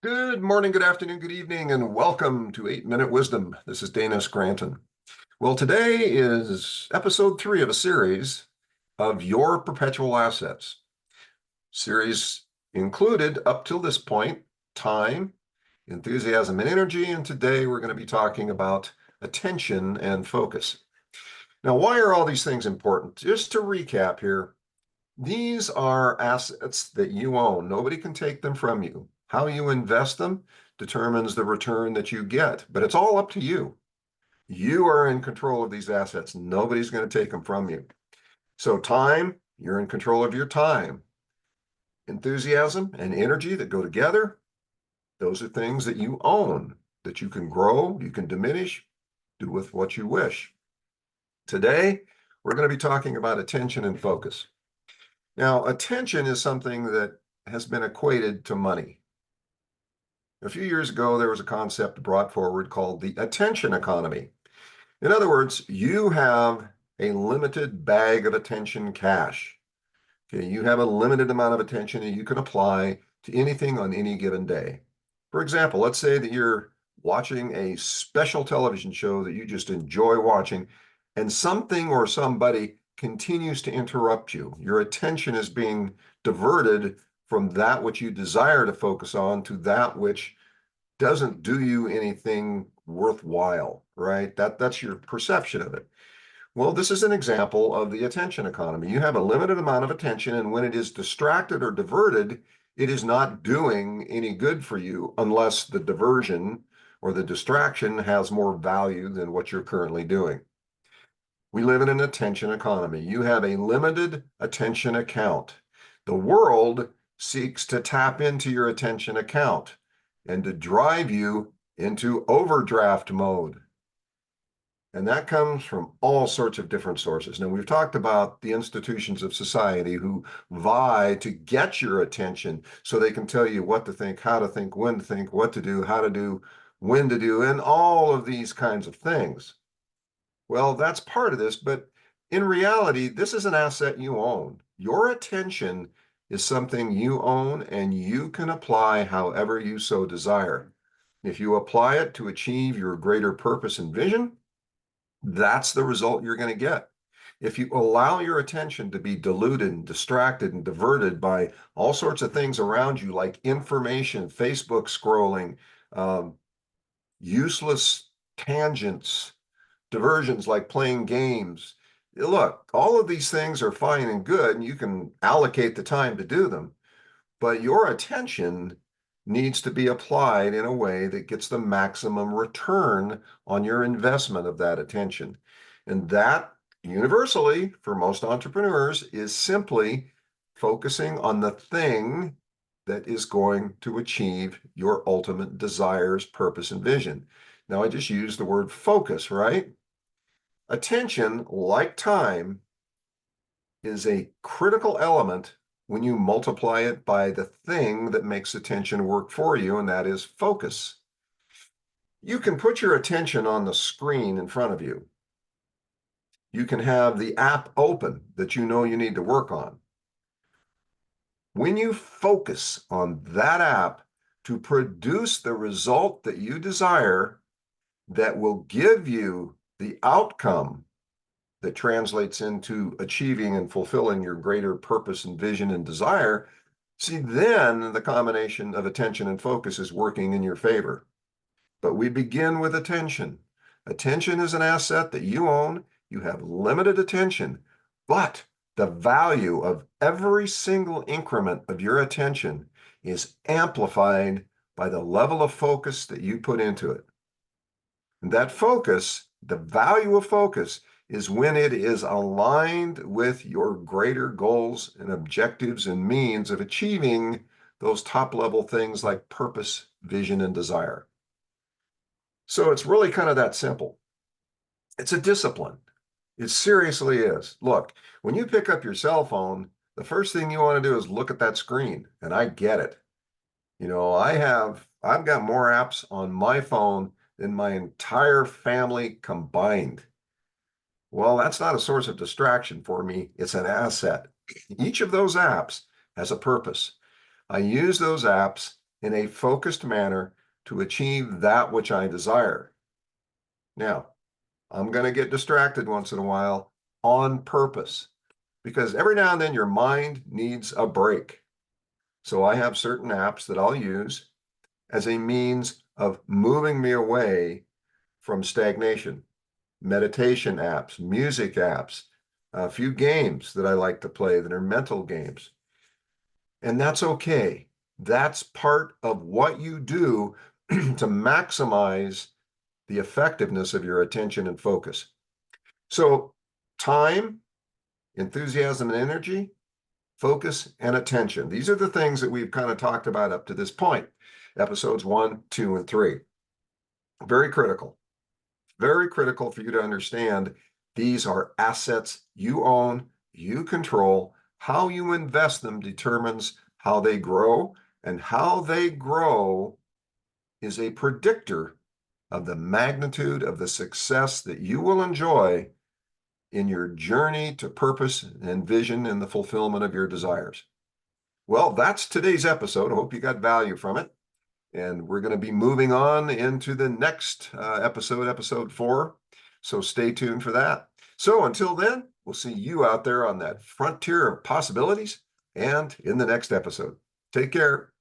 Good morning, good afternoon, good evening, and welcome to 8-Minute Wisdom. This is Dana Scranton. Well, today is episode 3 of a series of Your Perpetual Assets. Series included, up till this point, time, enthusiasm, and energy, and today we're going to be talking about attention and focus. Now, why are all these things important? Just to recap here, these are assets that you own. Nobody can take them from you. How you invest them determines the return that you get, but it's all up to you. You are in control of these assets. Nobody's going to take them from you. So time, you're in control of your time. Enthusiasm and energy that go together, those are things that you own, that you can grow, you can diminish, do with what you wish. Today, we're going to be talking about attention and focus. Now, attention is something that has been equated to money. A few years ago, there was a concept brought forward called the attention economy. In other words, you have a limited bag of attention cash. Okay, you have a limited amount of attention that you can apply to anything on any given day. For example, let's say that you're watching a special television show that you just enjoy watching, and something or somebody continues to interrupt you. Your attention is being diverted from that which you desire to focus on to that which doesn't do you anything worthwhile, right? That's your perception of it. Well, this is an example of the attention economy. You have a limited amount of attention, and when it is distracted or diverted, it is not doing any good for you unless the diversion or the distraction has more value than what you're currently doing. We live in an attention economy. You have a limited attention account. The world seeks to tap into your attention account and to drive you into overdraft mode. And that comes from all sorts of different sources. Now, we've talked about the institutions of society who vie to get your attention so they can tell you what to think, how to think, when to think, what to do, how to do, when to do, and all of these kinds of things. Well, that's part of this, but in reality, this is an asset you own. Your attention is something you own and you can apply however you so desire. If you apply it to achieve your greater purpose and vision, that's the result you're going to get. If you allow your attention to be diluted and distracted and diverted by all sorts of things around you, like information, Facebook scrolling, useless tangents, diversions like playing games. Look, all of these things are fine and good, and you can allocate the time to do them, but your attention needs to be applied in a way that gets the maximum return on your investment of that attention. And that, universally, for most entrepreneurs, is simply focusing on the thing that is going to achieve your ultimate desires, purpose, and vision. Now, I just used the word focus, right? Attention, like time, is a critical element when you multiply it by the thing that makes attention work for you, and that is focus. You can put your attention on the screen in front of you. You can have the app open that you know you need to work on. When you focus on that app to produce the result that you desire, that will give you the outcome that translates into achieving and fulfilling your greater purpose and vision and desire, see, then the combination of attention and focus is working in your favor. But we begin with attention. Attention is an asset that you own. You have limited attention, but the value of every single increment of your attention is amplified by the level of focus that you put into it. And that focus, the value of focus, is when it is aligned with your greater goals and objectives and means of achieving those top level things like purpose, vision, and desire. So it's really kind of that simple. It's a discipline. It seriously is. Look, when you pick up your cell phone, the first thing you want to do is look at that screen, and I get it. You know, I've got more apps on my phone than my entire family combined. Well, that's not a source of distraction for me. It's an asset. Each of those apps has a purpose. I use those apps in a focused manner to achieve that which I desire. Now, I'm going to get distracted once in a while on purpose because every now and then your mind needs a break. So I have certain apps that I'll use as a means of moving me away from stagnation. Meditation apps, music apps, a few games that I like to play that are mental games. And that's okay. That's part of what you do to maximize the effectiveness of your attention and focus. So, time, enthusiasm and energy, focus, and attention. These are the things that we've kind of talked about up to this point, episodes 1, 2, and 3. Very critical. Very critical for you to understand these are assets you own, you control. How you invest them determines how they grow, and how they grow is a predictor of the magnitude of the success that you will enjoy in your journey to purpose and vision and the fulfillment of your desires. Well, that's today's episode. I hope you got value from it. And we're going to be moving on into the next episode, episode 4. So stay tuned for that. So until then, we'll see you out there on that frontier of possibilities and in the next episode. Take care.